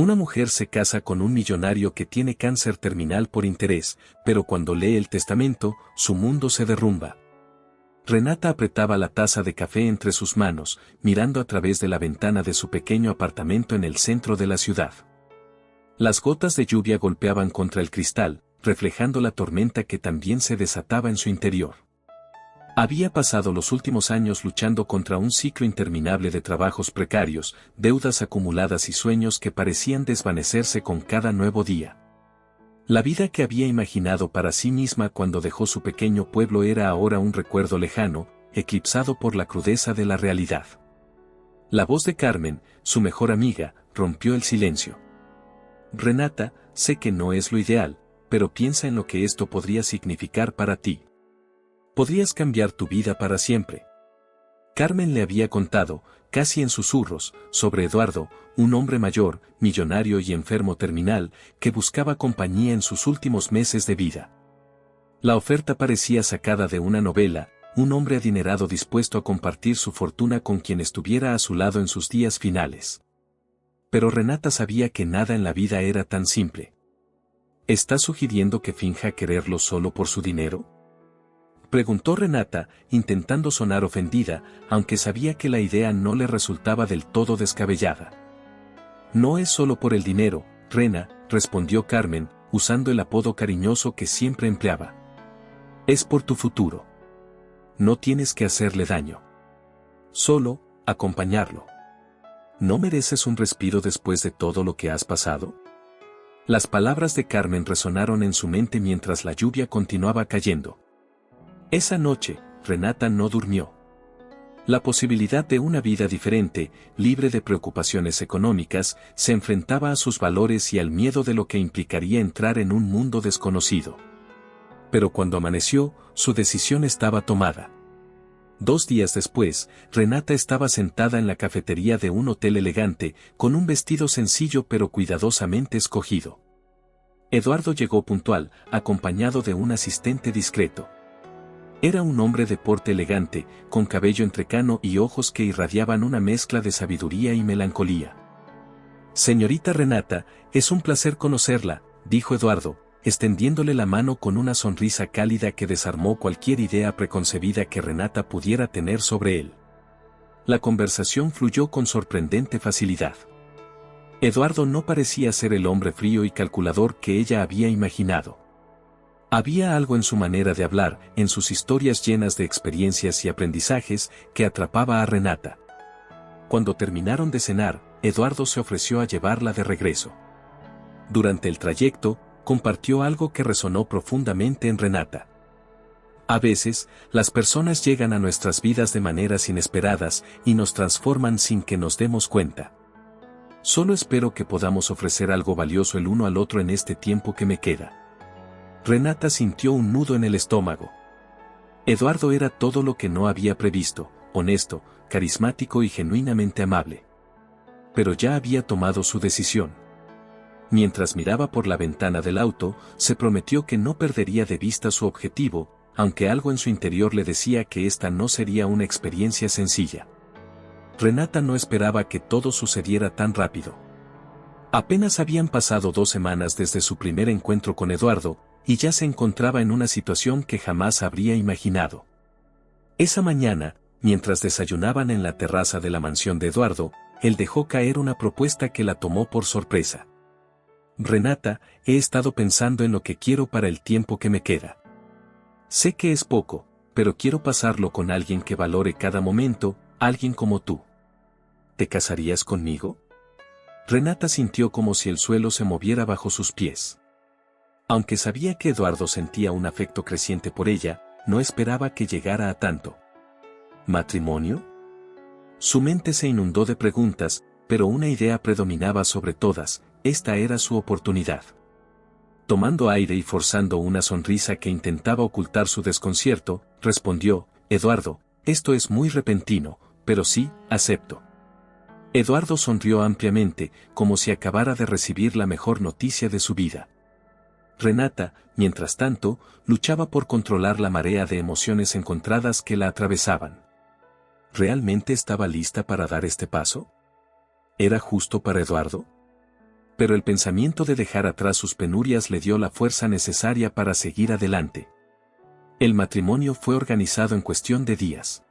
Una mujer se casa con un millonario que tiene cáncer terminal por interés, pero cuando lee el testamento, su mundo se derrumba. Renata apretaba la taza de café entre sus manos, mirando a través de la ventana de su pequeño apartamento en el centro de la ciudad. Las gotas de lluvia golpeaban contra el cristal, reflejando la tormenta que también se desataba en su interior. Había pasado los últimos años luchando contra un ciclo interminable de trabajos precarios, deudas acumuladas y sueños que parecían desvanecerse con cada nuevo día. La vida que había imaginado para sí misma cuando dejó su pequeño pueblo era ahora un recuerdo lejano, eclipsado por la crudeza de la realidad. La voz de Carmen, su mejor amiga, rompió el silencio. Renata, sé que no es lo ideal, pero piensa en lo que esto podría significar para ti. Podrías cambiar tu vida para siempre. Carmen le había contado, casi en susurros, sobre Eduardo, un hombre mayor, millonario y enfermo terminal, que buscaba compañía en sus últimos meses de vida. La oferta parecía sacada de una novela, un hombre adinerado dispuesto a compartir su fortuna con quien estuviera a su lado en sus días finales. Pero Renata sabía que nada en la vida era tan simple. ¿Estás sugiriendo que finja quererlo solo por su dinero?, preguntó Renata, intentando sonar ofendida, aunque sabía que la idea no le resultaba del todo descabellada. No es solo por el dinero, Rena, respondió Carmen, usando el apodo cariñoso que siempre empleaba. Es por tu futuro. No tienes que hacerle daño. Solo, acompañarlo. ¿No mereces un respiro después de todo lo que has pasado? Las palabras de Carmen resonaron en su mente mientras la lluvia continuaba cayendo. Esa noche, Renata no durmió. La posibilidad de una vida diferente, libre de preocupaciones económicas, se enfrentaba a sus valores y al miedo de lo que implicaría entrar en un mundo desconocido. Pero cuando amaneció, su decisión estaba tomada. 2 días después, Renata estaba sentada en la cafetería de un hotel elegante, con un vestido sencillo pero cuidadosamente escogido. Eduardo llegó puntual, acompañado de un asistente discreto. Era un hombre de porte elegante, con cabello entrecano y ojos que irradiaban una mezcla de sabiduría y melancolía. Señorita Renata, es un placer conocerla, dijo Eduardo, extendiéndole la mano con una sonrisa cálida que desarmó cualquier idea preconcebida que Renata pudiera tener sobre él. La conversación fluyó con sorprendente facilidad. Eduardo no parecía ser el hombre frío y calculador que ella había imaginado. Había algo en su manera de hablar, en sus historias llenas de experiencias y aprendizajes, que atrapaba a Renata. Cuando terminaron de cenar, Eduardo se ofreció a llevarla de regreso. Durante el trayecto, compartió algo que resonó profundamente en Renata. A veces, las personas llegan a nuestras vidas de maneras inesperadas y nos transforman sin que nos demos cuenta. Solo espero que podamos ofrecer algo valioso el uno al otro en este tiempo que me queda. Renata sintió un nudo en el estómago. Eduardo era todo lo que no había previsto, honesto, carismático y genuinamente amable. Pero ya había tomado su decisión. Mientras miraba por la ventana del auto, se prometió que no perdería de vista su objetivo, aunque algo en su interior le decía que esta no sería una experiencia sencilla. Renata no esperaba que todo sucediera tan rápido. Apenas habían pasado 2 semanas desde su primer encuentro con Eduardo, y ya se encontraba en una situación que jamás habría imaginado. Esa mañana, mientras desayunaban en la terraza de la mansión de Eduardo, él dejó caer una propuesta que la tomó por sorpresa. Renata, he estado pensando en lo que quiero para el tiempo que me queda. Sé que es poco, pero quiero pasarlo con alguien que valore cada momento, alguien como tú. ¿Te casarías conmigo? Renata sintió como si el suelo se moviera bajo sus pies. Aunque sabía que Eduardo sentía un afecto creciente por ella, no esperaba que llegara a tanto. ¿Matrimonio? Su mente se inundó de preguntas, pero una idea predominaba sobre todas: esta era su oportunidad. Tomando aire y forzando una sonrisa que intentaba ocultar su desconcierto, respondió: Eduardo, esto es muy repentino, pero sí, acepto. Eduardo sonrió ampliamente, como si acabara de recibir la mejor noticia de su vida. Renata, mientras tanto, luchaba por controlar la marea de emociones encontradas que la atravesaban. ¿Realmente estaba lista para dar este paso? ¿Era justo para Eduardo? Pero el pensamiento de dejar atrás sus penurias le dio la fuerza necesaria para seguir adelante. El matrimonio fue organizado en cuestión de días.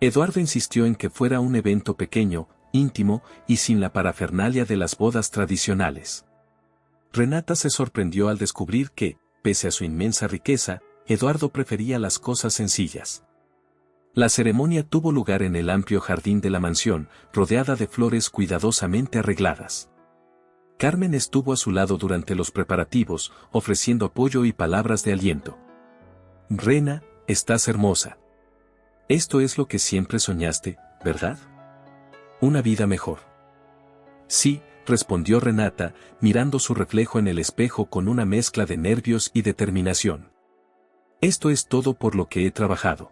Eduardo insistió en que fuera un evento pequeño, íntimo y sin la parafernalia de las bodas tradicionales. Renata se sorprendió al descubrir que, pese a su inmensa riqueza, Eduardo prefería las cosas sencillas. La ceremonia tuvo lugar en el amplio jardín de la mansión, rodeada de flores cuidadosamente arregladas. Carmen estuvo a su lado durante los preparativos, ofreciendo apoyo y palabras de aliento. «Rena, estás hermosa. Esto es lo que siempre soñaste, ¿verdad? Una vida mejor». «Sí», respondió Renata, mirando su reflejo en el espejo con una mezcla de nervios y determinación. «Esto es todo por lo que he trabajado».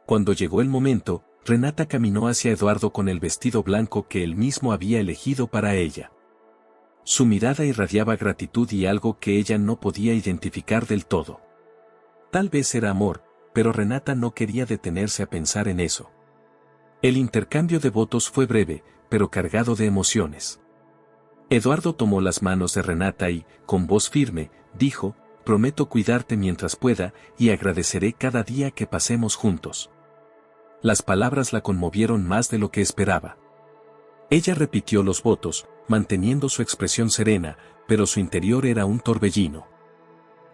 Cuando llegó el momento, Renata caminó hacia Eduardo con el vestido blanco que él mismo había elegido para ella. Su mirada irradiaba gratitud y algo que ella no podía identificar del todo. Tal vez era amor, pero Renata no quería detenerse a pensar en eso. El intercambio de votos fue breve, pero cargado de emociones. Eduardo tomó las manos de Renata y, con voz firme, dijo: «Prometo cuidarte mientras pueda y agradeceré cada día que pasemos juntos». Las palabras la conmovieron más de lo que esperaba. Ella repitió los votos, manteniendo su expresión serena, pero su interior era un torbellino.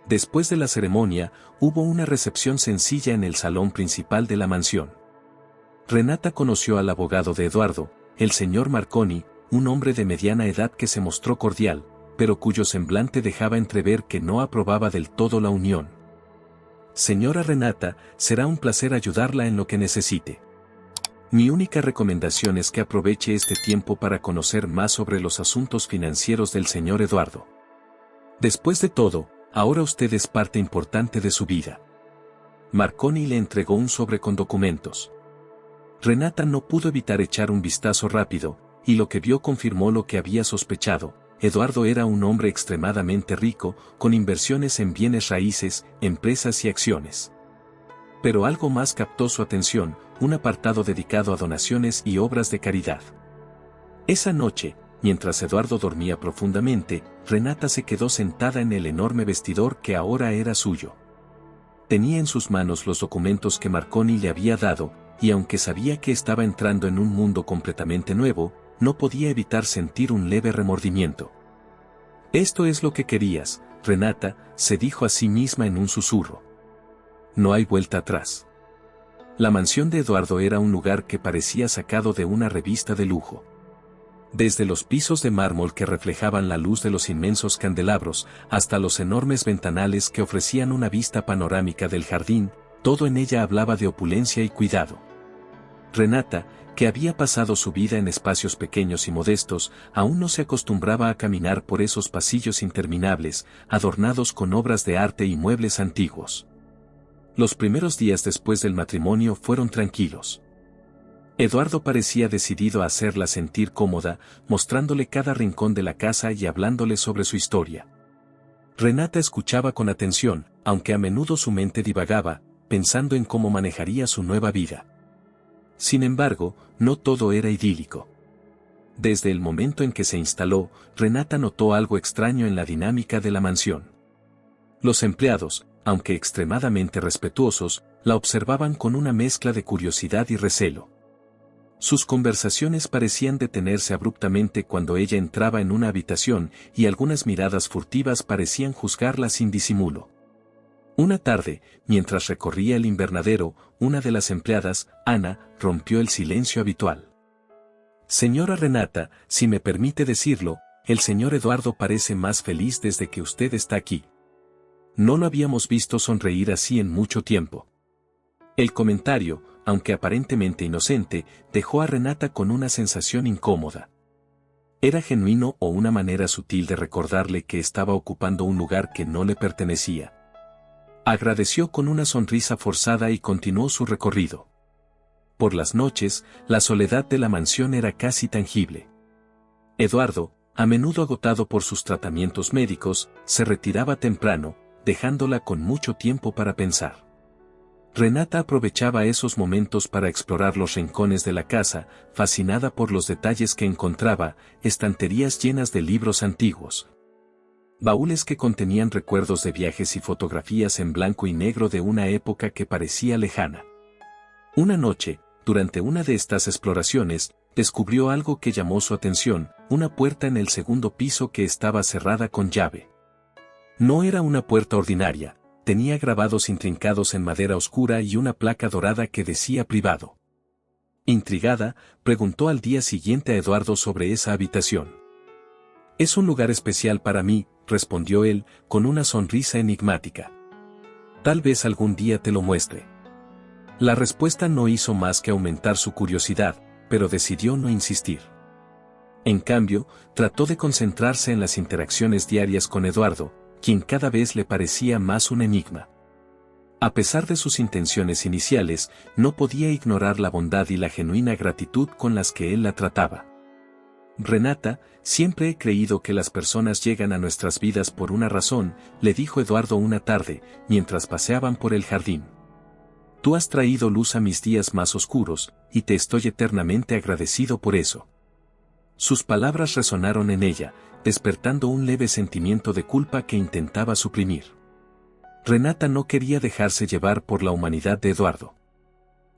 Después de la ceremonia, hubo una recepción sencilla en el salón principal de la mansión. Renata conoció al abogado de Eduardo, el señor Marconi, un hombre de mediana edad que se mostró cordial, pero cuyo semblante dejaba entrever que no aprobaba del todo la unión. «Señora Renata, será un placer ayudarla en lo que necesite. Mi única recomendación es que aproveche este tiempo para conocer más sobre los asuntos financieros del señor Eduardo. Después de todo, ahora usted es parte importante de su vida». Marconi le entregó un sobre con documentos. Renata no pudo evitar echar un vistazo rápido, y lo que vio confirmó lo que había sospechado. Eduardo era un hombre extremadamente rico, con inversiones en bienes raíces, empresas y acciones. Pero algo más captó su atención: un apartado dedicado a donaciones y obras de caridad. Esa noche, mientras Eduardo dormía profundamente, Renata se quedó sentada en el enorme vestidor que ahora era suyo. Tenía en sus manos los documentos que Marconi le había dado, y aunque sabía que estaba entrando en un mundo completamente nuevo, no podía evitar sentir un leve remordimiento. «Esto es lo que querías, Renata», se dijo a sí misma en un susurro. «No hay vuelta atrás». La mansión de Eduardo era un lugar que parecía sacado de una revista de lujo. Desde los pisos de mármol que reflejaban la luz de los inmensos candelabros, hasta los enormes ventanales que ofrecían una vista panorámica del jardín, todo en ella hablaba de opulencia y cuidado. Renata, que había pasado su vida en espacios pequeños y modestos, aún no se acostumbraba a caminar por esos pasillos interminables, adornados con obras de arte y muebles antiguos. Los primeros días después del matrimonio fueron tranquilos. Eduardo parecía decidido a hacerla sentir cómoda, mostrándole cada rincón de la casa y hablándole sobre su historia. Renata escuchaba con atención, aunque a menudo su mente divagaba, pensando en cómo manejaría su nueva vida. Sin embargo, no todo era idílico. Desde el momento en que se instaló, Renata notó algo extraño en la dinámica de la mansión. Los empleados, aunque extremadamente respetuosos, la observaban con una mezcla de curiosidad y recelo. Sus conversaciones parecían detenerse abruptamente cuando ella entraba en una habitación, y algunas miradas furtivas parecían juzgarla sin disimulo. Una tarde, mientras recorría el invernadero, una de las empleadas, Ana, rompió el silencio habitual. «Señora Renata, si me permite decirlo, el señor Eduardo parece más feliz desde que usted está aquí. No lo habíamos visto sonreír así en mucho tiempo». El comentario, aunque aparentemente inocente, dejó a Renata con una sensación incómoda. ¿Era genuino o una manera sutil de recordarle que estaba ocupando un lugar que no le pertenecía? Agradeció con una sonrisa forzada y continuó su recorrido. Por las noches, la soledad de la mansión era casi tangible. Eduardo, a menudo agotado por sus tratamientos médicos, se retiraba temprano, dejándola con mucho tiempo para pensar. Renata aprovechaba esos momentos para explorar los rincones de la casa, fascinada por los detalles que encontraba, estanterías llenas de libros antiguos, baúles que contenían recuerdos de viajes y fotografías en blanco y negro de una época que parecía lejana. Una noche, durante una de estas exploraciones, descubrió algo que llamó su atención, una puerta en el segundo piso que estaba cerrada con llave. No era una puerta ordinaria, tenía grabados intrincados en madera oscura y una placa dorada que decía privado. Intrigada, preguntó al día siguiente a Eduardo sobre esa habitación. «Es un lugar especial para mí», respondió él, con una sonrisa enigmática. «Tal vez algún día te lo muestre». La respuesta no hizo más que aumentar su curiosidad, pero decidió no insistir. En cambio, trató de concentrarse en las interacciones diarias con Eduardo, quien cada vez le parecía más un enigma. A pesar de sus intenciones iniciales, no podía ignorar la bondad y la genuina gratitud con las que él la trataba. «Renata, siempre he creído que las personas llegan a nuestras vidas por una razón», le dijo Eduardo una tarde, mientras paseaban por el jardín. «Tú has traído luz a mis días más oscuros, y te estoy eternamente agradecido por eso». Sus palabras resonaron en ella, despertando un leve sentimiento de culpa que intentaba suprimir. Renata no quería dejarse llevar por la humanidad de Eduardo.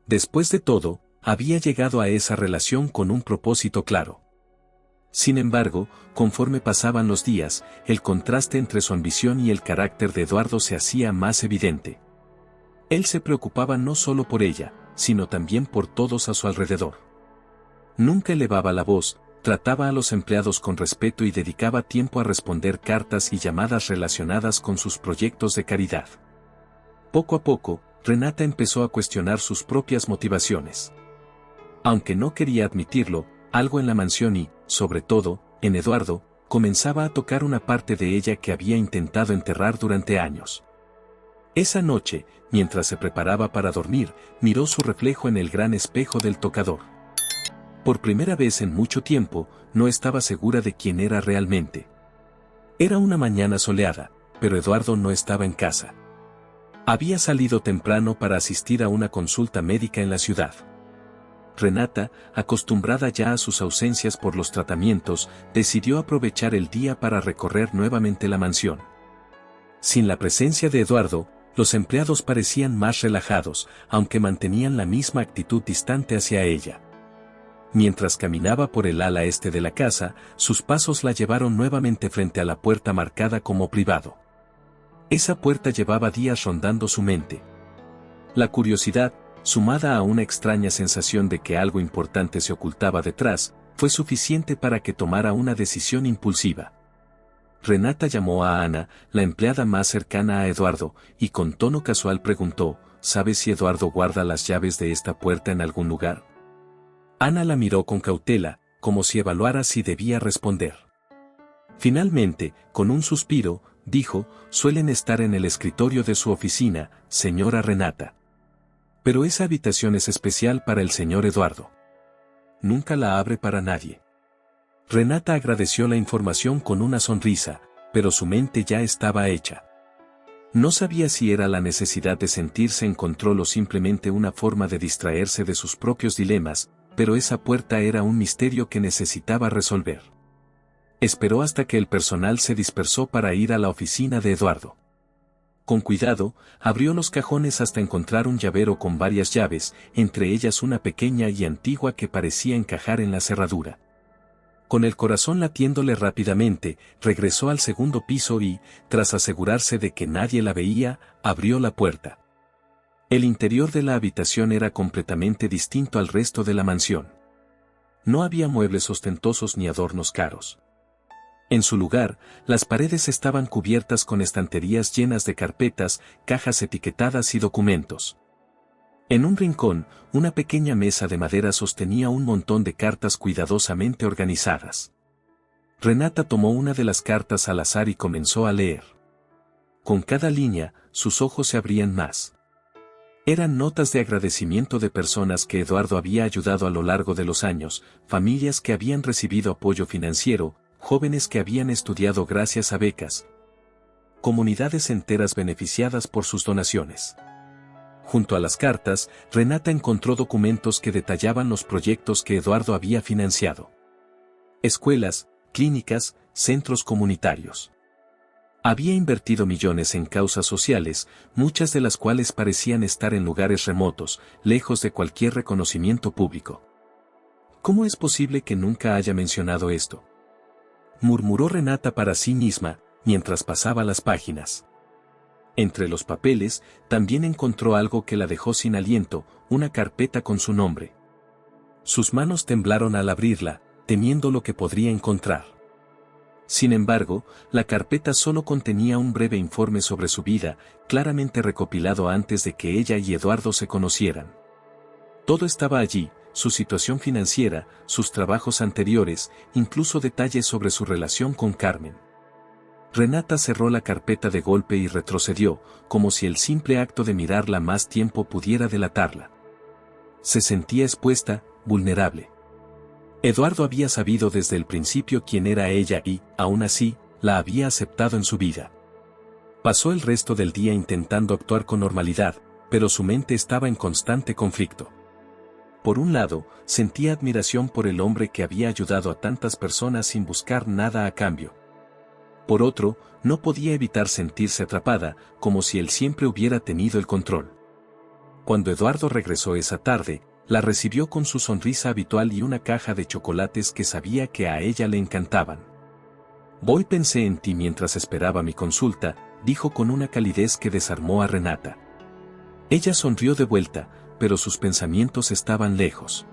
Después de todo, había llegado a esa relación con un propósito claro. Sin embargo, conforme pasaban los días, el contraste entre su ambición y el carácter de Eduardo se hacía más evidente. Él se preocupaba no solo por ella, sino también por todos a su alrededor. Nunca elevaba la voz, trataba a los empleados con respeto y dedicaba tiempo a responder cartas y llamadas relacionadas con sus proyectos de caridad. Poco a poco, Renata empezó a cuestionar sus propias motivaciones. Aunque no quería admitirlo, algo en la mansión y, sobre todo, en Eduardo, comenzaba a tocar una parte de ella que había intentado enterrar durante años. Esa noche, mientras se preparaba para dormir, miró su reflejo en el gran espejo del tocador. Por primera vez en mucho tiempo, no estaba segura de quién era realmente. Era una mañana soleada, pero Eduardo no estaba en casa. Había salido temprano para asistir a una consulta médica en la ciudad. Renata, acostumbrada ya a sus ausencias por los tratamientos, decidió aprovechar el día para recorrer nuevamente la mansión. Sin la presencia de Eduardo, los empleados parecían más relajados, aunque mantenían la misma actitud distante hacia ella. Mientras caminaba por el ala este de la casa, sus pasos la llevaron nuevamente frente a la puerta marcada como privado. Esa puerta llevaba días rondando su mente. La curiosidad, sumada a una extraña sensación de que algo importante se ocultaba detrás, fue suficiente para que tomara una decisión impulsiva. Renata llamó a Ana, la empleada más cercana a Eduardo, y con tono casual preguntó, ¿sabes si Eduardo guarda las llaves de esta puerta en algún lugar? Ana la miró con cautela, como si evaluara si debía responder. Finalmente, con un suspiro, dijo, suelen estar en el escritorio de su oficina, señora Renata. Pero esa habitación es especial para el señor Eduardo. Nunca la abre para nadie. Renata agradeció la información con una sonrisa, pero su mente ya estaba hecha. No sabía si era la necesidad de sentirse en control o simplemente una forma de distraerse de sus propios dilemas, pero esa puerta era un misterio que necesitaba resolver. Esperó hasta que el personal se dispersó para ir a la oficina de Eduardo. Con cuidado, abrió los cajones hasta encontrar un llavero con varias llaves, entre ellas una pequeña y antigua que parecía encajar en la cerradura. Con el corazón latiéndole rápidamente, regresó al segundo piso y, tras asegurarse de que nadie la veía, abrió la puerta. El interior de la habitación era completamente distinto al resto de la mansión. No había muebles ostentosos ni adornos caros. En su lugar, las paredes estaban cubiertas con estanterías llenas de carpetas, cajas etiquetadas y documentos. En un rincón, una pequeña mesa de madera sostenía un montón de cartas cuidadosamente organizadas. Renata tomó una de las cartas al azar y comenzó a leer. Con cada línea, sus ojos se abrían más. Eran notas de agradecimiento de personas que Eduardo había ayudado a lo largo de los años, familias que habían recibido apoyo financiero, jóvenes que habían estudiado gracias a becas, comunidades enteras beneficiadas por sus donaciones. Junto a las cartas, Renata encontró documentos que detallaban los proyectos que Eduardo había financiado. Escuelas, clínicas, centros comunitarios. Había invertido millones en causas sociales, muchas de las cuales parecían estar en lugares remotos, lejos de cualquier reconocimiento público. ¿Cómo es posible que nunca haya mencionado esto?, murmuró Renata para sí misma, mientras pasaba las páginas. Entre los papeles, también encontró algo que la dejó sin aliento, una carpeta con su nombre. Sus manos temblaron al abrirla, temiendo lo que podría encontrar. Sin embargo, la carpeta solo contenía un breve informe sobre su vida, claramente recopilado antes de que ella y Eduardo se conocieran. Todo estaba allí: su situación financiera, sus trabajos anteriores, incluso detalles sobre su relación con Carmen. Renata cerró la carpeta de golpe y retrocedió, como si el simple acto de mirarla más tiempo pudiera delatarla. Se sentía expuesta, vulnerable. Eduardo había sabido desde el principio quién era ella y, aún así, la había aceptado en su vida. Pasó el resto del día intentando actuar con normalidad, pero su mente estaba en constante conflicto. Por un lado, sentía admiración por el hombre que había ayudado a tantas personas sin buscar nada a cambio. Por otro, no podía evitar sentirse atrapada, como si él siempre hubiera tenido el control. Cuando Eduardo regresó esa tarde, la recibió con su sonrisa habitual y una caja de chocolates que sabía que a ella le encantaban. Pensé en ti mientras esperaba mi consulta, dijo con una calidez que desarmó a Renata. Ella sonrió de vuelta, pero sus pensamientos estaban lejos.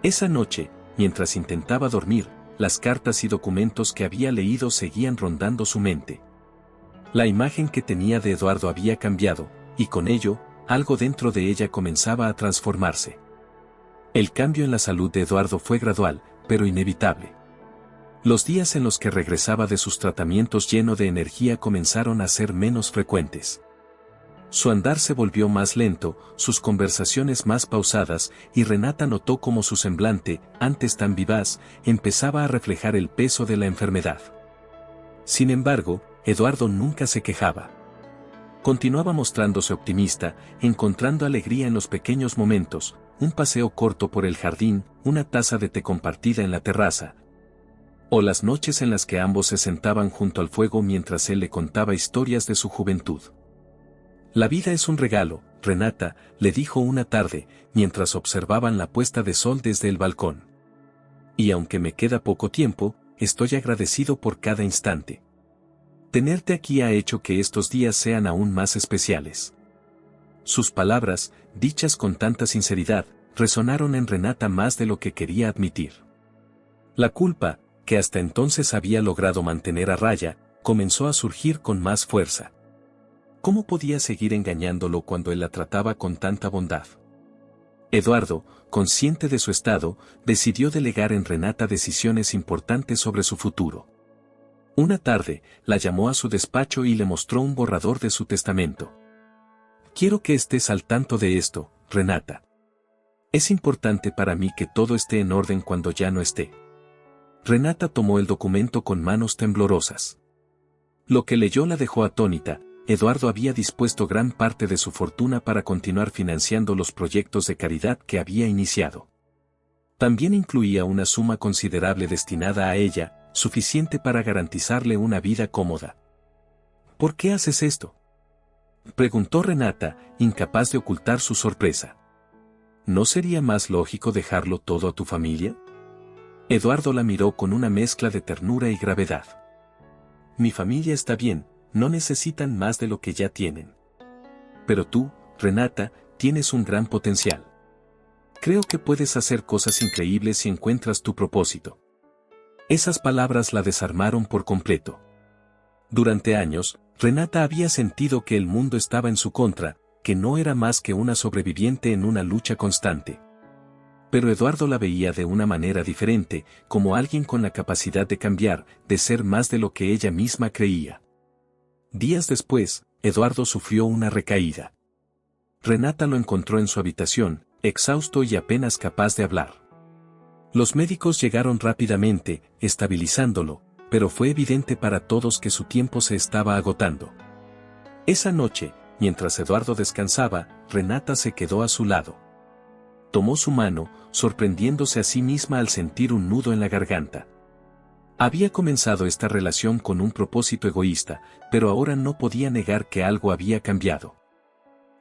Esa noche, mientras intentaba dormir, las cartas y documentos que había leído seguían rondando su mente. La imagen que tenía de Eduardo había cambiado, y con ello, algo dentro de ella comenzaba a transformarse. El cambio en la salud de Eduardo fue gradual, pero inevitable. Los días en los que regresaba de sus tratamientos lleno de energía comenzaron a ser menos frecuentes. Su andar se volvió más lento, sus conversaciones más pausadas, y Renata notó cómo su semblante, antes tan vivaz, empezaba a reflejar el peso de la enfermedad. Sin embargo, Eduardo nunca se quejaba. Continuaba mostrándose optimista, encontrando alegría en los pequeños momentos: un paseo corto por el jardín, una taza de té compartida en la terraza, o las noches en las que ambos se sentaban junto al fuego mientras él le contaba historias de su juventud. La vida es un regalo, Renata, le dijo una tarde, mientras observaban la puesta de sol desde el balcón. Y aunque me queda poco tiempo, estoy agradecido por cada instante. Tenerte aquí ha hecho que estos días sean aún más especiales. Sus palabras, dichas con tanta sinceridad, resonaron en Renata más de lo que quería admitir. La culpa, que hasta entonces había logrado mantener a raya, comenzó a surgir con más fuerza. ¿Cómo podía seguir engañándolo cuando él la trataba con tanta bondad? Eduardo, consciente de su estado, decidió delegar en Renata decisiones importantes sobre su futuro. Una tarde, la llamó a su despacho y le mostró un borrador de su testamento. Quiero que estés al tanto de esto, Renata. Es importante para mí que todo esté en orden cuando ya no esté. Renata tomó el documento con manos temblorosas. Lo que leyó la dejó atónita. Eduardo había dispuesto gran parte de su fortuna para continuar financiando los proyectos de caridad que había iniciado. También incluía una suma considerable destinada a ella, suficiente para garantizarle una vida cómoda. ¿Por qué haces esto?, preguntó Renata, incapaz de ocultar su sorpresa. ¿No sería más lógico dejarlo todo a tu familia? Eduardo la miró con una mezcla de ternura y gravedad. Mi familia está bien, no necesitan más de lo que ya tienen. Pero tú, Renata, tienes un gran potencial. Creo que puedes hacer cosas increíbles si encuentras tu propósito. Esas palabras la desarmaron por completo. Durante años, Renata había sentido que el mundo estaba en su contra, que no era más que una sobreviviente en una lucha constante. Pero Eduardo la veía de una manera diferente, como alguien con la capacidad de cambiar, de ser más de lo que ella misma creía. Días después, Eduardo sufrió una recaída. Renata lo encontró en su habitación, exhausto y apenas capaz de hablar. Los médicos llegaron rápidamente, estabilizándolo, pero fue evidente para todos que su tiempo se estaba agotando. Esa noche, mientras Eduardo descansaba, Renata se quedó a su lado. Tomó su mano, sorprendiéndose a sí misma al sentir un nudo en la garganta. Había comenzado esta relación con un propósito egoísta, pero ahora no podía negar que algo había cambiado.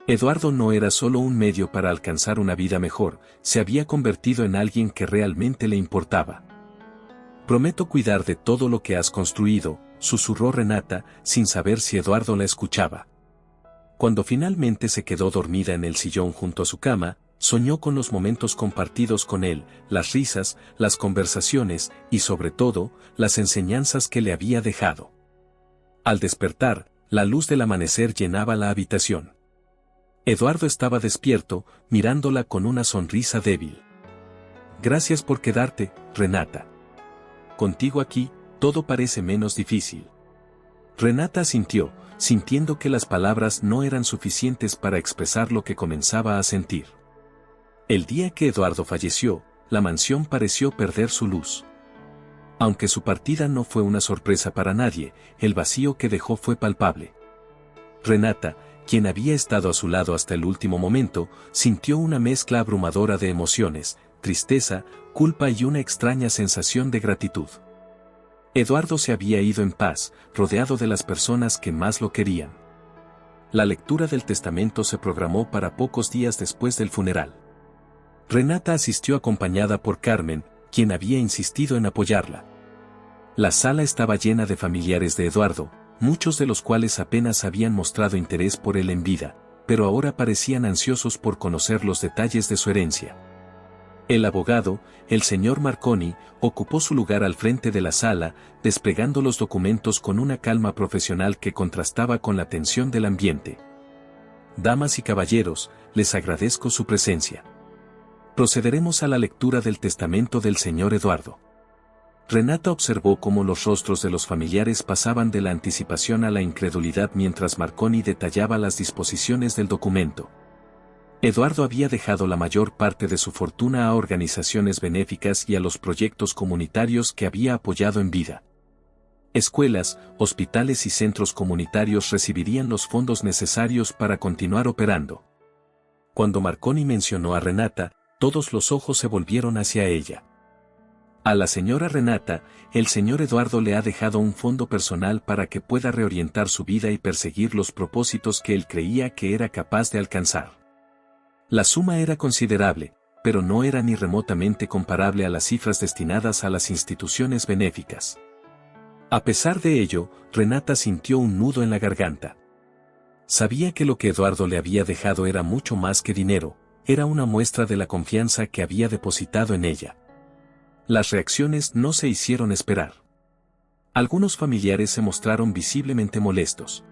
Eduardo no era solo un medio para alcanzar una vida mejor, se había convertido en alguien que realmente le importaba. Prometo cuidar de todo lo que has construido, susurró Renata, sin saber si Eduardo la escuchaba. Cuando finalmente se quedó dormida en el sillón junto a su cama, soñó con los momentos compartidos con él, las risas, las conversaciones y sobre todo, las enseñanzas que le había dejado. Al despertar, la luz del amanecer llenaba la habitación. Eduardo estaba despierto, mirándola con una sonrisa débil. Gracias por quedarte, Renata. Contigo aquí, todo parece menos difícil. Renata asintió, sintiendo que las palabras no eran suficientes para expresar lo que comenzaba a sentir. El día que Eduardo falleció, la mansión pareció perder su luz. Aunque su partida no fue una sorpresa para nadie, el vacío que dejó fue palpable. Renata, quien había estado a su lado hasta el último momento, sintió una mezcla abrumadora de emociones, tristeza, culpa y una extraña sensación de gratitud. Eduardo se había ido en paz, rodeado de las personas que más lo querían. La lectura del testamento se programó para pocos días después del funeral. Renata asistió acompañada por Carmen, quien había insistido en apoyarla. La sala estaba llena de familiares de Eduardo, muchos de los cuales apenas habían mostrado interés por él en vida, pero ahora parecían ansiosos por conocer los detalles de su herencia. El abogado, el señor Marconi, ocupó su lugar al frente de la sala, desplegando los documentos con una calma profesional que contrastaba con la tensión del ambiente. Damas y caballeros, les agradezco su presencia. Procederemos a la lectura del testamento del señor Eduardo. Renata observó cómo los rostros de los familiares pasaban de la anticipación a la incredulidad mientras Marconi detallaba las disposiciones del documento. Eduardo había dejado la mayor parte de su fortuna a organizaciones benéficas y a los proyectos comunitarios que había apoyado en vida. Escuelas, hospitales y centros comunitarios recibirían los fondos necesarios para continuar operando. Cuando Marconi mencionó a Renata, todos los ojos se volvieron hacia ella. A la señora Renata, el señor Eduardo le ha dejado un fondo personal para que pueda reorientar su vida y perseguir los propósitos que él creía que era capaz de alcanzar. La suma era considerable, pero no era ni remotamente comparable a las cifras destinadas a las instituciones benéficas. A pesar de ello, Renata sintió un nudo en la garganta. Sabía que lo que Eduardo le había dejado era mucho más que dinero, era una muestra de la confianza que había depositado en ella. Las reacciones no se hicieron esperar. Algunos familiares se mostraron visiblemente molestos.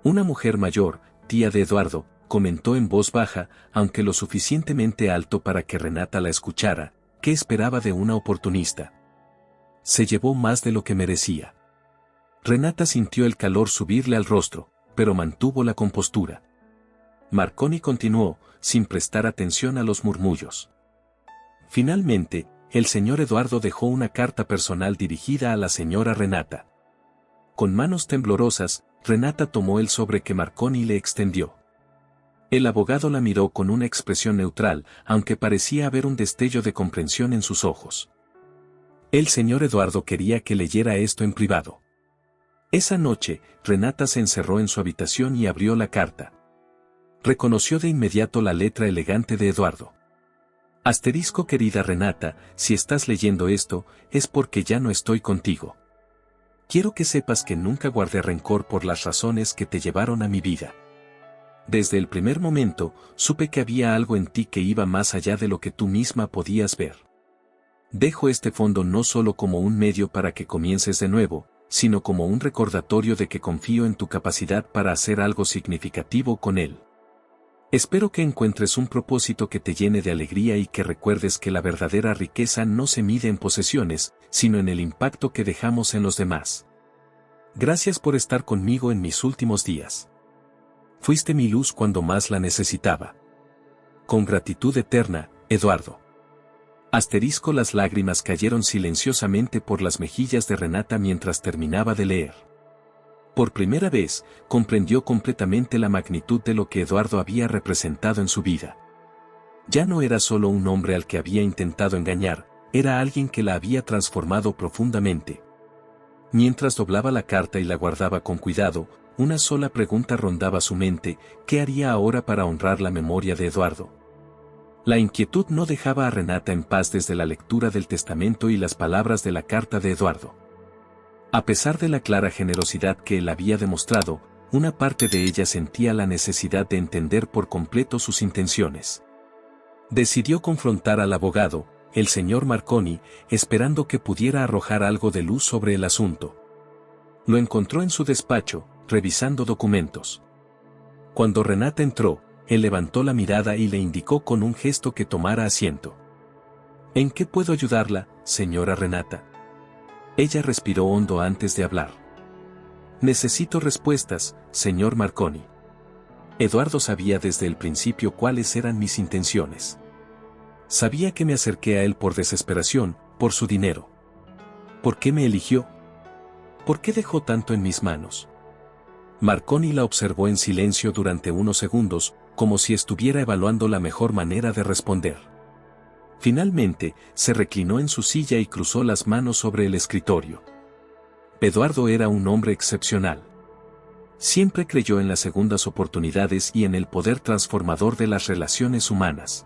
Una mujer mayor, tía de Eduardo, comentó en voz baja, aunque lo suficientemente alto para que Renata la escuchara, ¿qué esperaba de una oportunista? Se llevó más de lo que merecía. Renata sintió el calor subirle al rostro, pero mantuvo la compostura. Marconi continuó, sin prestar atención a los murmullos. Finalmente, el señor Eduardo dejó una carta personal dirigida a la señora Renata. Con manos temblorosas, Renata tomó el sobre que Marconi le extendió. El abogado la miró con una expresión neutral, aunque parecía haber un destello de comprensión en sus ojos. El señor Eduardo quería que leyera esto en privado. Esa noche, Renata se encerró en su habitación y abrió la carta. Reconoció de inmediato la letra elegante de Eduardo. Asterisco querida Renata, si estás leyendo esto, es porque ya no estoy contigo. Quiero que sepas que nunca guardé rencor por las razones que te llevaron a mi vida. Desde el primer momento, supe que había algo en ti que iba más allá de lo que tú misma podías ver. Dejo este fondo no solo como un medio para que comiences de nuevo, sino como un recordatorio de que confío en tu capacidad para hacer algo significativo con él. Espero que encuentres un propósito que te llene de alegría y que recuerdes que la verdadera riqueza no se mide en posesiones, sino en el impacto que dejamos en los demás. Gracias por estar conmigo en mis últimos días. Fuiste mi luz cuando más la necesitaba. Con gratitud eterna, Eduardo. Asterisco las lágrimas cayeron silenciosamente por las mejillas de Renata mientras terminaba de leer. Por primera vez, comprendió completamente la magnitud de lo que Eduardo había representado en su vida. Ya no era solo un hombre al que había intentado engañar, era alguien que la había transformado profundamente. Mientras doblaba la carta y la guardaba con cuidado, una sola pregunta rondaba su mente: ¿qué haría ahora para honrar la memoria de Eduardo? La inquietud no dejaba a Renata en paz desde la lectura del testamento y las palabras de la carta de Eduardo. A pesar de la clara generosidad que él había demostrado, una parte de ella sentía la necesidad de entender por completo sus intenciones. Decidió confrontar al abogado, el señor Marconi, esperando que pudiera arrojar algo de luz sobre el asunto. Lo encontró en su despacho, revisando documentos. Cuando Renata entró, él levantó la mirada y le indicó con un gesto que tomara asiento. ¿En qué puedo ayudarla, señora Renata? Ella respiró hondo antes de hablar. Necesito respuestas, señor Marconi. Eduardo sabía desde el principio cuáles eran mis intenciones. Sabía que me acerqué a él por desesperación, por su dinero. ¿Por qué me eligió? ¿Por qué dejó tanto en mis manos? Marconi la observó en silencio durante unos segundos, como si estuviera evaluando la mejor manera de responder. Finalmente, se reclinó en su silla y cruzó las manos sobre el escritorio. Eduardo era un hombre excepcional. Siempre creyó en las segundas oportunidades y en el poder transformador de las relaciones humanas.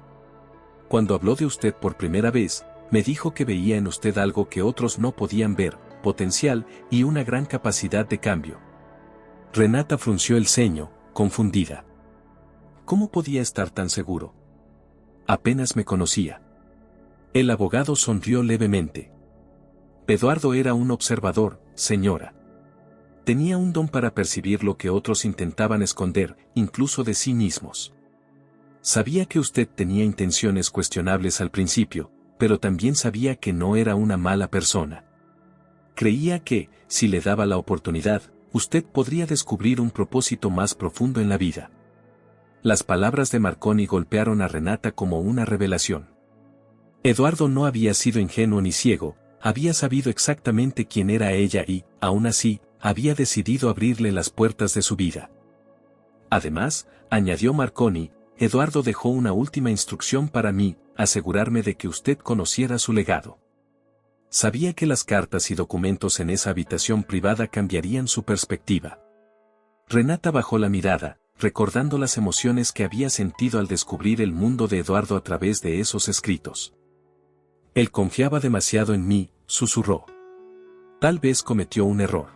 Cuando habló de usted por primera vez, me dijo que veía en usted algo que otros no podían ver: potencial y una gran capacidad de cambio. Renata frunció el ceño, confundida. ¿Cómo podía estar tan seguro? Apenas me conocía. El abogado sonrió levemente. Eduardo era un observador, señora. Tenía un don para percibir lo que otros intentaban esconder, incluso de sí mismos. Sabía que usted tenía intenciones cuestionables al principio, pero también sabía que no era una mala persona. Creía que, si le daba la oportunidad, usted podría descubrir un propósito más profundo en la vida. Las palabras de Marconi golpearon a Renata como una revelación. Eduardo no había sido ingenuo ni ciego, había sabido exactamente quién era ella y, aún así, había decidido abrirle las puertas de su vida. Además, añadió Marconi, Eduardo dejó una última instrucción para mí: asegurarme de que usted conociera su legado. Sabía que las cartas y documentos en esa habitación privada cambiarían su perspectiva. Renata bajó la mirada, recordando las emociones que había sentido al descubrir el mundo de Eduardo a través de esos escritos. Él confiaba demasiado en mí, susurró. Tal vez cometió un error.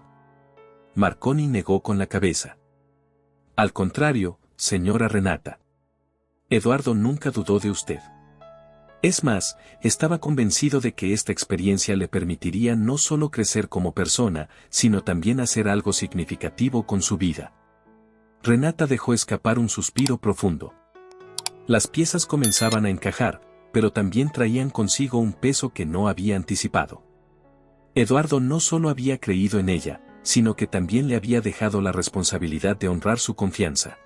Marconi negó con la cabeza. Al contrario, señora Renata. Eduardo nunca dudó de usted. Es más, estaba convencido de que esta experiencia le permitiría no solo crecer como persona, sino también hacer algo significativo con su vida. Renata dejó escapar un suspiro profundo. Las piezas comenzaban a encajar, pero también traían consigo un peso que no había anticipado. Eduardo no solo había creído en ella, sino que también le había dejado la responsabilidad de honrar su confianza.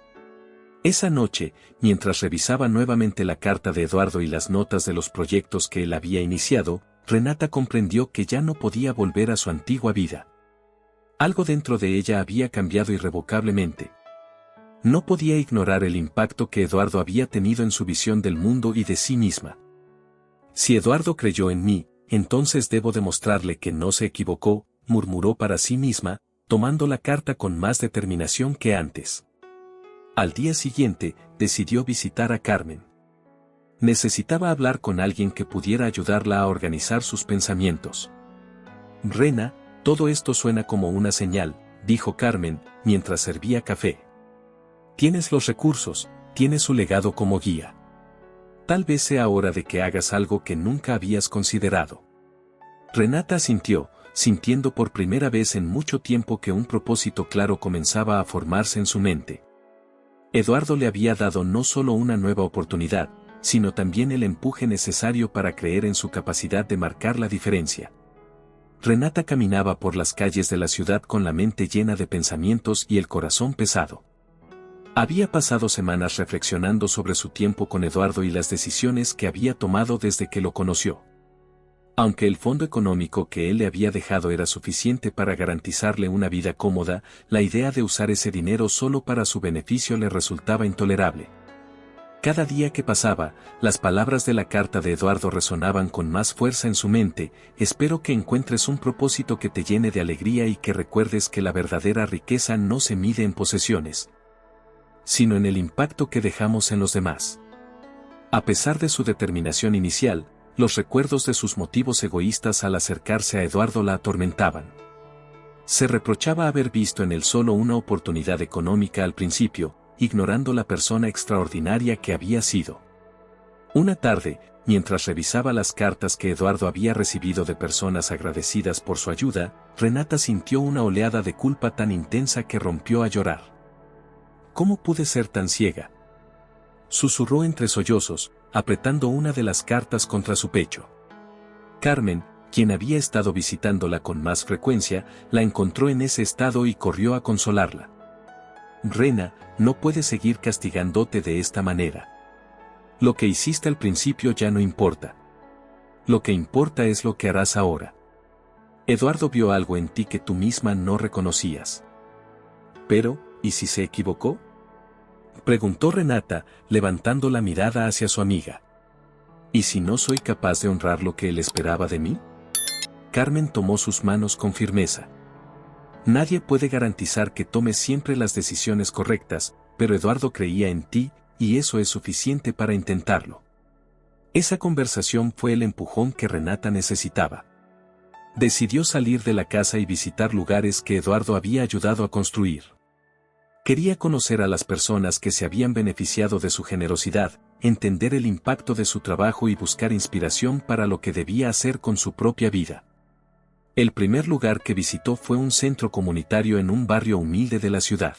Esa noche, mientras revisaba nuevamente la carta de Eduardo y las notas de los proyectos que él había iniciado, Renata comprendió que ya no podía volver a su antigua vida. Algo dentro de ella había cambiado irrevocablemente. No podía ignorar el impacto que Eduardo había tenido en su visión del mundo y de sí misma. Si Eduardo creyó en mí, entonces debo demostrarle que no se equivocó, murmuró para sí misma, tomando la carta con más determinación que antes. Al día siguiente, decidió visitar a Carmen. Necesitaba hablar con alguien que pudiera ayudarla a organizar sus pensamientos. Rena, todo esto suena como una señal, dijo Carmen, mientras servía café. Tienes los recursos, tienes su legado como guía. Tal vez sea hora de que hagas algo que nunca habías considerado. Renata asintió, sintiendo por primera vez en mucho tiempo que un propósito claro comenzaba a formarse en su mente. Eduardo le había dado no solo una nueva oportunidad, sino también el empuje necesario para creer en su capacidad de marcar la diferencia. Renata caminaba por las calles de la ciudad con la mente llena de pensamientos y el corazón pesado. Había pasado semanas reflexionando sobre su tiempo con Eduardo y las decisiones que había tomado desde que lo conoció. Aunque el fondo económico que él le había dejado era suficiente para garantizarle una vida cómoda, la idea de usar ese dinero solo para su beneficio le resultaba intolerable. Cada día que pasaba, las palabras de la carta de Eduardo resonaban con más fuerza en su mente: espero que encuentres un propósito que te llene de alegría y que recuerdes que la verdadera riqueza no se mide en posesiones, sino en el impacto que dejamos en los demás. A pesar de su determinación inicial, los recuerdos de sus motivos egoístas al acercarse a Eduardo la atormentaban. Se reprochaba haber visto en él solo una oportunidad económica al principio, ignorando la persona extraordinaria que había sido. Una tarde, mientras revisaba las cartas que Eduardo había recibido de personas agradecidas por su ayuda, Renata sintió una oleada de culpa tan intensa que rompió a llorar. ¿Cómo pude ser tan ciega?, susurró entre sollozos, apretando una de las cartas contra su pecho. Carmen, quien había estado visitándola con más frecuencia, la encontró en ese estado y corrió a consolarla. Rena, no puedes seguir castigándote de esta manera. Lo que hiciste al principio ya no importa. Lo que importa es lo que harás ahora. Eduardo vio algo en ti que tú misma no reconocías. Pero, ¿y si se equivocó?, preguntó Renata, levantando la mirada hacia su amiga. ¿Y si no soy capaz de honrar lo que él esperaba de mí? Carmen tomó sus manos con firmeza. Nadie puede garantizar que tomes siempre las decisiones correctas, pero Eduardo creía en ti, y eso es suficiente para intentarlo. Esa conversación fue el empujón que Renata necesitaba. Decidió salir de la casa y visitar lugares que Eduardo había ayudado a construir. Quería conocer a las personas que se habían beneficiado de su generosidad, entender el impacto de su trabajo y buscar inspiración para lo que debía hacer con su propia vida. El primer lugar que visitó fue un centro comunitario en un barrio humilde de la ciudad.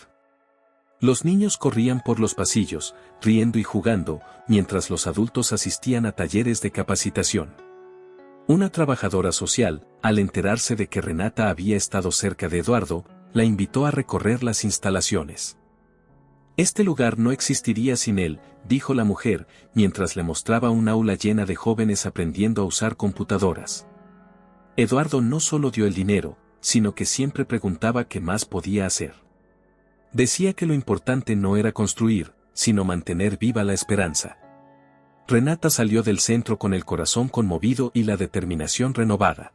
Los niños corrían por los pasillos, riendo y jugando, mientras los adultos asistían a talleres de capacitación. Una trabajadora social, al enterarse de que Renata había estado cerca de Eduardo, la invitó a recorrer las instalaciones. Este lugar no existiría sin él, dijo la mujer, mientras le mostraba un aula llena de jóvenes aprendiendo a usar computadoras. Eduardo no solo dio el dinero, sino que siempre preguntaba qué más podía hacer. Decía que lo importante no era construir, sino mantener viva la esperanza. Renata salió del centro con el corazón conmovido y la determinación renovada.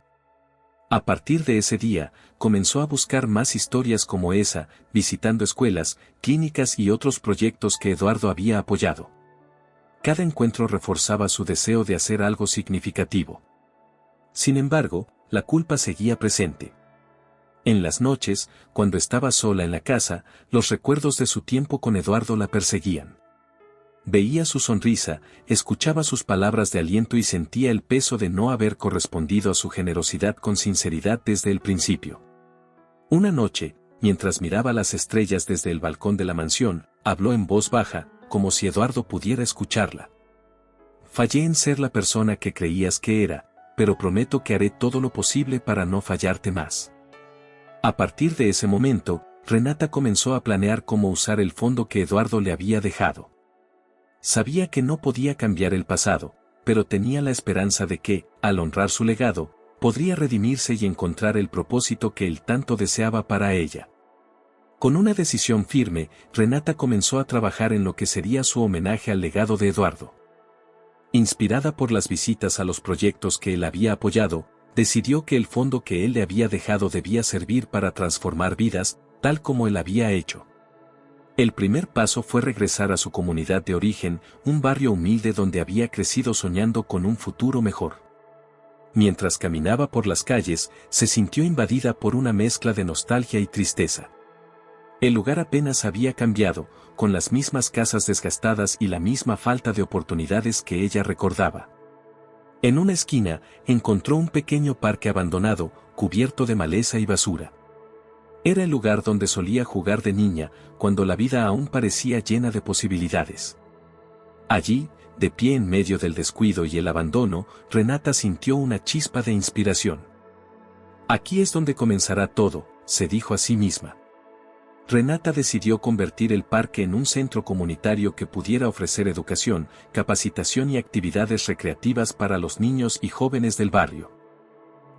A partir de ese día, comenzó a buscar más historias como esa, visitando escuelas, clínicas y otros proyectos que Eduardo había apoyado. Cada encuentro reforzaba su deseo de hacer algo significativo. Sin embargo, la culpa seguía presente. En las noches, cuando estaba sola en la casa, los recuerdos de su tiempo con Eduardo la perseguían. Veía su sonrisa, escuchaba sus palabras de aliento y sentía el peso de no haber correspondido a su generosidad con sinceridad desde el principio. Una noche, mientras miraba las estrellas desde el balcón de la mansión, habló en voz baja, como si Eduardo pudiera escucharla. Fallé en ser la persona que creías que era, pero prometo que haré todo lo posible para no fallarte más. A partir de ese momento, Renata comenzó a planear cómo usar el fondo que Eduardo le había dejado. Sabía que no podía cambiar el pasado, pero tenía la esperanza de que, al honrar su legado, podría redimirse y encontrar el propósito que él tanto deseaba para ella. Con una decisión firme, Renata comenzó a trabajar en lo que sería su homenaje al legado de Eduardo. Inspirada por las visitas a los proyectos que él había apoyado, decidió que el fondo que él le había dejado debía servir para transformar vidas, tal como él había hecho. El primer paso fue regresar a su comunidad de origen, un barrio humilde donde había crecido soñando con un futuro mejor. Mientras caminaba por las calles, se sintió invadida por una mezcla de nostalgia y tristeza. El lugar apenas había cambiado, con las mismas casas desgastadas y la misma falta de oportunidades que ella recordaba. En una esquina, encontró un pequeño parque abandonado, cubierto de maleza y basura. Era el lugar donde solía jugar de niña, cuando la vida aún parecía llena de posibilidades. Allí, de pie en medio del descuido y el abandono, Renata sintió una chispa de inspiración. Aquí es donde comenzará todo, se dijo a sí misma. Renata decidió convertir el parque en un centro comunitario que pudiera ofrecer educación, capacitación y actividades recreativas para los niños y jóvenes del barrio.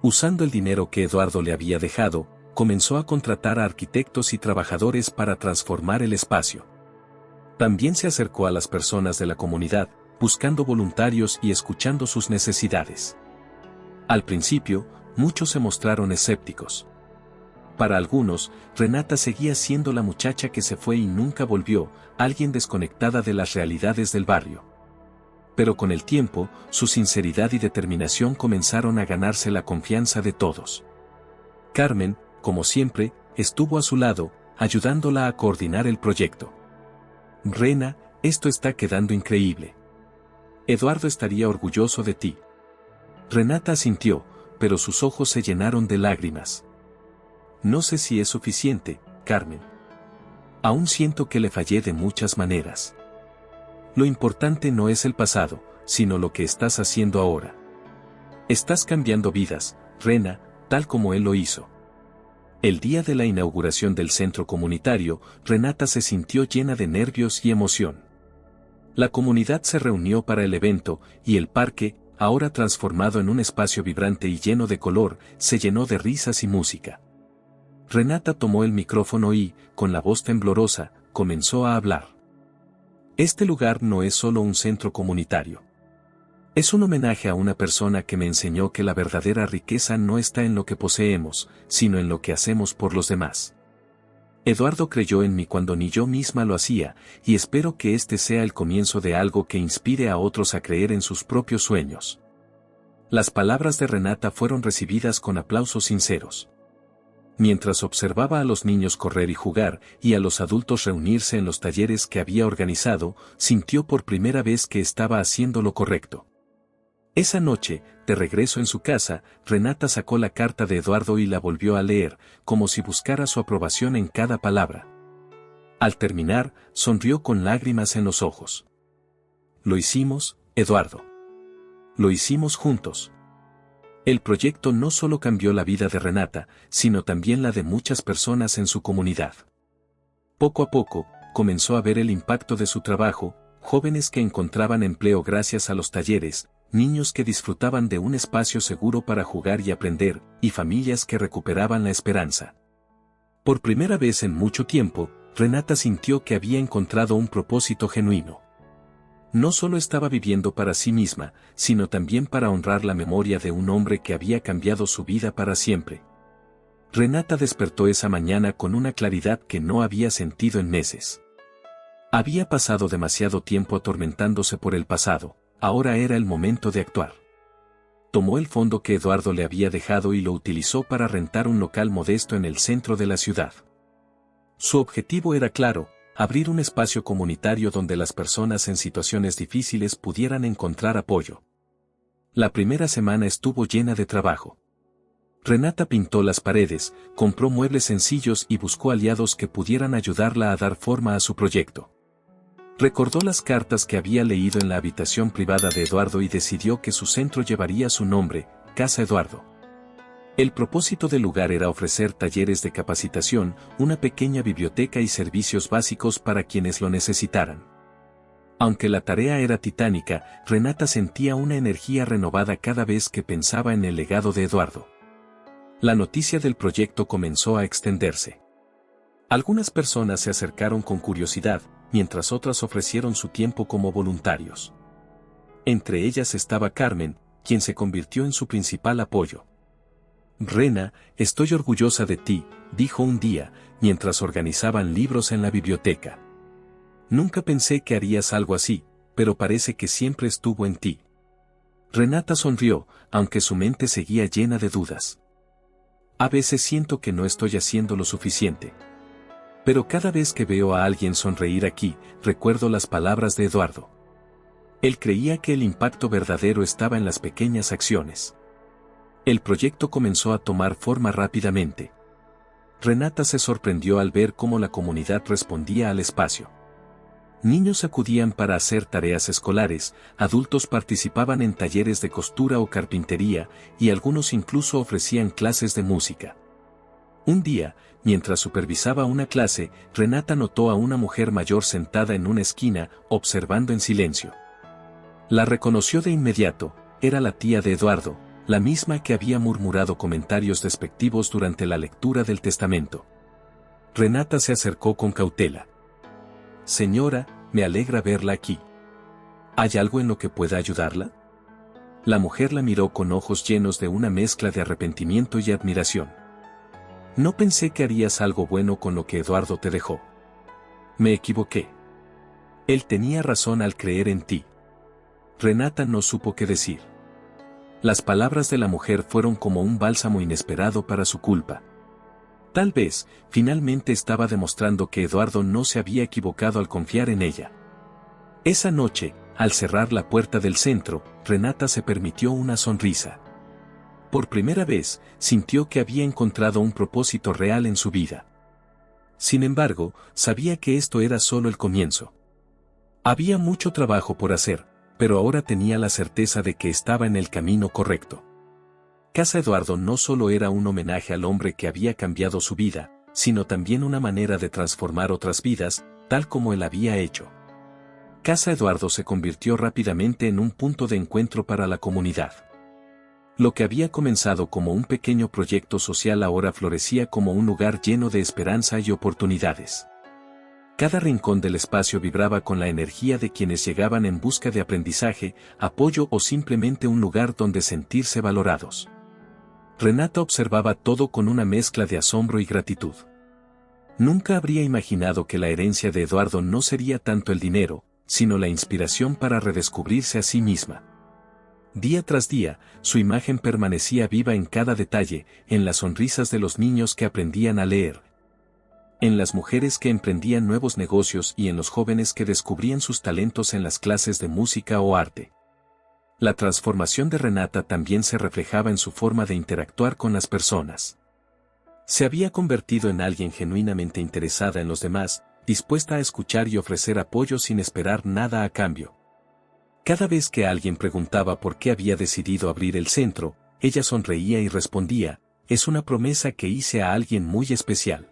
Usando el dinero que Eduardo le había dejado, comenzó a contratar a arquitectos y trabajadores para transformar el espacio. También se acercó a las personas de la comunidad, buscando voluntarios y escuchando sus necesidades. Al principio, muchos se mostraron escépticos. Para algunos, Renata seguía siendo la muchacha que se fue y nunca volvió, alguien desconectada de las realidades del barrio. Pero con el tiempo, su sinceridad y determinación comenzaron a ganarse la confianza de todos. Carmen, como siempre, estuvo a su lado, ayudándola a coordinar el proyecto. Rena, esto está quedando increíble. Eduardo estaría orgulloso de ti. Renata asintió, pero sus ojos se llenaron de lágrimas. No sé si es suficiente, Carmen. Aún siento que le fallé de muchas maneras. Lo importante no es el pasado, sino lo que estás haciendo ahora. Estás cambiando vidas, Rena, tal como él lo hizo. El día de la inauguración del centro comunitario, Renata se sintió llena de nervios y emoción. La comunidad se reunió para el evento, y el parque, ahora transformado en un espacio vibrante y lleno de color, se llenó de risas y música. Renata tomó el micrófono y, con la voz temblorosa, comenzó a hablar. Este lugar no es solo un centro comunitario. Es un homenaje a una persona que me enseñó que la verdadera riqueza no está en lo que poseemos, sino en lo que hacemos por los demás. Eduardo creyó en mí cuando ni yo misma lo hacía, y espero que este sea el comienzo de algo que inspire a otros a creer en sus propios sueños. Las palabras de Renata fueron recibidas con aplausos sinceros. Mientras observaba a los niños correr y jugar, y a los adultos reunirse en los talleres que había organizado, sintió por primera vez que estaba haciendo lo correcto. Esa noche, de regreso en su casa, Renata sacó la carta de Eduardo y la volvió a leer, como si buscara su aprobación en cada palabra. Al terminar, sonrió con lágrimas en los ojos. Lo hicimos, Eduardo. Lo hicimos juntos. El proyecto no solo cambió la vida de Renata, sino también la de muchas personas en su comunidad. Poco a poco, comenzó a ver el impacto de su trabajo, jóvenes que encontraban empleo gracias a los talleres, niños que disfrutaban de un espacio seguro para jugar y aprender, y familias que recuperaban la esperanza. Por primera vez en mucho tiempo, Renata sintió que había encontrado un propósito genuino. No solo estaba viviendo para sí misma, sino también para honrar la memoria de un hombre que había cambiado su vida para siempre. Renata despertó esa mañana con una claridad que no había sentido en meses. Había pasado demasiado tiempo atormentándose por el pasado. Ahora era el momento de actuar. Tomó el fondo que Eduardo le había dejado y lo utilizó para rentar un local modesto en el centro de la ciudad. Su objetivo era claro, abrir un espacio comunitario donde las personas en situaciones difíciles pudieran encontrar apoyo. La primera semana estuvo llena de trabajo. Renata pintó las paredes, compró muebles sencillos y buscó aliados que pudieran ayudarla a dar forma a su proyecto. Recordó las cartas que había leído en la habitación privada de Eduardo y decidió que su centro llevaría su nombre, Casa Eduardo. El propósito del lugar era ofrecer talleres de capacitación, una pequeña biblioteca y servicios básicos para quienes lo necesitaran. Aunque la tarea era titánica, Renata sentía una energía renovada cada vez que pensaba en el legado de Eduardo. La noticia del proyecto comenzó a extenderse. Algunas personas se acercaron con curiosidad, mientras otras ofrecieron su tiempo como voluntarios. Entre ellas estaba Carmen, quien se convirtió en su principal apoyo. Rena, estoy orgullosa de ti, dijo un día, mientras organizaban libros en la biblioteca. Nunca pensé que harías algo así, pero parece que siempre estuvo en ti. Renata sonrió, aunque su mente seguía llena de dudas. A veces siento que no estoy haciendo lo suficiente. Pero cada vez que veo a alguien sonreír aquí, recuerdo las palabras de Eduardo. Él creía que el impacto verdadero estaba en las pequeñas acciones. El proyecto comenzó a tomar forma rápidamente. Renata se sorprendió al ver cómo la comunidad respondía al espacio. Niños acudían para hacer tareas escolares, adultos participaban en talleres de costura o carpintería, y algunos incluso ofrecían clases de música. Un día, mientras supervisaba una clase, Renata notó a una mujer mayor sentada en una esquina, observando en silencio. La reconoció de inmediato, era la tía de Eduardo, la misma que había murmurado comentarios despectivos durante la lectura del testamento. Renata se acercó con cautela. Señora, me alegra verla aquí. ¿Hay algo en lo que pueda ayudarla? La mujer la miró con ojos llenos de una mezcla de arrepentimiento y admiración. No pensé que harías algo bueno con lo que Eduardo te dejó. Me equivoqué. Él tenía razón al creer en ti. Renata no supo qué decir. Las palabras de la mujer fueron como un bálsamo inesperado para su culpa. Tal vez, finalmente estaba demostrando que Eduardo no se había equivocado al confiar en ella. Esa noche, al cerrar la puerta del centro, Renata se permitió una sonrisa. Por primera vez, sintió que había encontrado un propósito real en su vida. Sin embargo, sabía que esto era solo el comienzo. Había mucho trabajo por hacer, pero ahora tenía la certeza de que estaba en el camino correcto. Casa Eduardo no solo era un homenaje al hombre que había cambiado su vida, sino también una manera de transformar otras vidas, tal como él había hecho. Casa Eduardo se convirtió rápidamente en un punto de encuentro para la comunidad. Lo que había comenzado como un pequeño proyecto social ahora florecía como un lugar lleno de esperanza y oportunidades. Cada rincón del espacio vibraba con la energía de quienes llegaban en busca de aprendizaje, apoyo o simplemente un lugar donde sentirse valorados. Renata observaba todo con una mezcla de asombro y gratitud. Nunca habría imaginado que la herencia de Eduardo no sería tanto el dinero, sino la inspiración para redescubrirse a sí misma. Día tras día, su imagen permanecía viva en cada detalle, en las sonrisas de los niños que aprendían a leer, en las mujeres que emprendían nuevos negocios y en los jóvenes que descubrían sus talentos en las clases de música o arte. La transformación de Renata también se reflejaba en su forma de interactuar con las personas. Se había convertido en alguien genuinamente interesada en los demás, dispuesta a escuchar y ofrecer apoyo sin esperar nada a cambio. Cada vez que alguien preguntaba por qué había decidido abrir el centro, ella sonreía y respondía, es una promesa que hice a alguien muy especial.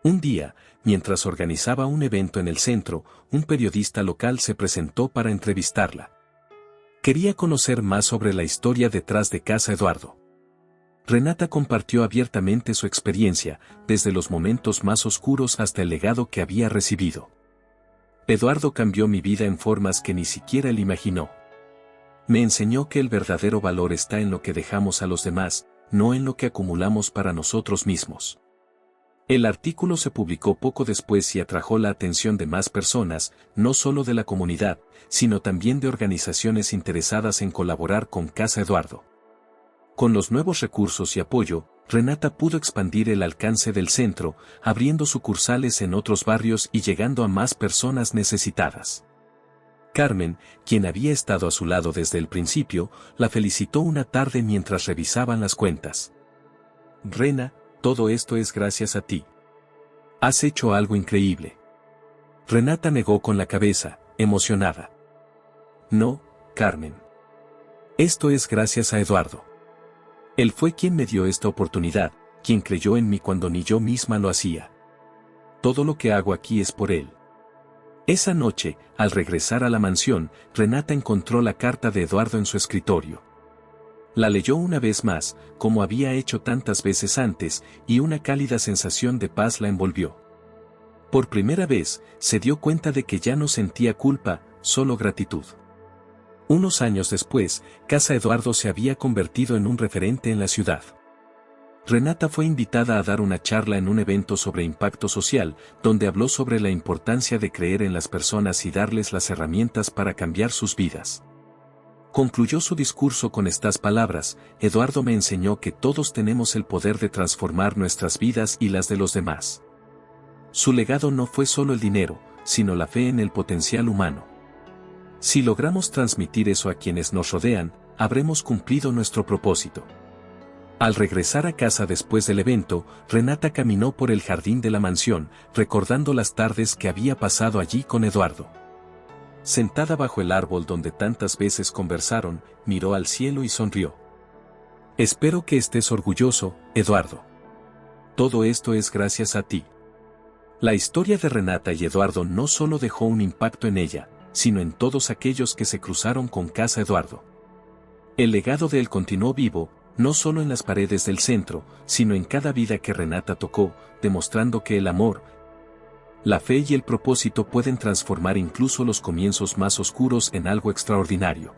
Un día, mientras organizaba un evento en el centro, un periodista local se presentó para entrevistarla. Quería conocer más sobre la historia detrás de Casa Eduardo. Renata compartió abiertamente su experiencia, desde los momentos más oscuros hasta el legado que había recibido. Eduardo cambió mi vida en formas que ni siquiera él imaginó. Me enseñó que el verdadero valor está en lo que dejamos a los demás, no en lo que acumulamos para nosotros mismos. El artículo se publicó poco después y atrajo la atención de más personas, no solo de la comunidad, sino también de organizaciones interesadas en colaborar con Casa Eduardo. Con los nuevos recursos y apoyo, Renata pudo expandir el alcance del centro, abriendo sucursales en otros barrios y llegando a más personas necesitadas. Carmen, quien había estado a su lado desde el principio, la felicitó una tarde mientras revisaban las cuentas. Rena, todo esto es gracias a ti. Has hecho algo increíble. Renata negó con la cabeza, emocionada. No, Carmen. Esto es gracias a Eduardo. Él fue quien me dio esta oportunidad, quien creyó en mí cuando ni yo misma lo hacía. Todo lo que hago aquí es por él. Esa noche, al regresar a la mansión, Renata encontró la carta de Eduardo en su escritorio. La leyó una vez más, como había hecho tantas veces antes, y una cálida sensación de paz la envolvió. Por primera vez, se dio cuenta de que ya no sentía culpa, solo gratitud. Unos años después, Casa Eduardo se había convertido en un referente en la ciudad. Renata fue invitada a dar una charla en un evento sobre impacto social, donde habló sobre la importancia de creer en las personas y darles las herramientas para cambiar sus vidas. Concluyó su discurso con estas palabras: Eduardo me enseñó que todos tenemos el poder de transformar nuestras vidas y las de los demás. Su legado no fue solo el dinero, sino la fe en el potencial humano. Si logramos transmitir eso a quienes nos rodean, habremos cumplido nuestro propósito. Al regresar a casa después del evento, Renata caminó por el jardín de la mansión, recordando las tardes que había pasado allí con Eduardo. Sentada bajo el árbol donde tantas veces conversaron, miró al cielo y sonrió. Espero que estés orgulloso, Eduardo. Todo esto es gracias a ti. La historia de Renata y Eduardo no solo dejó un impacto en ella, sino en todos aquellos que se cruzaron con Casa Eduardo. El legado de él continuó vivo, no solo en las paredes del centro, sino en cada vida que Renata tocó, demostrando que el amor, la fe y el propósito pueden transformar incluso los comienzos más oscuros en algo extraordinario.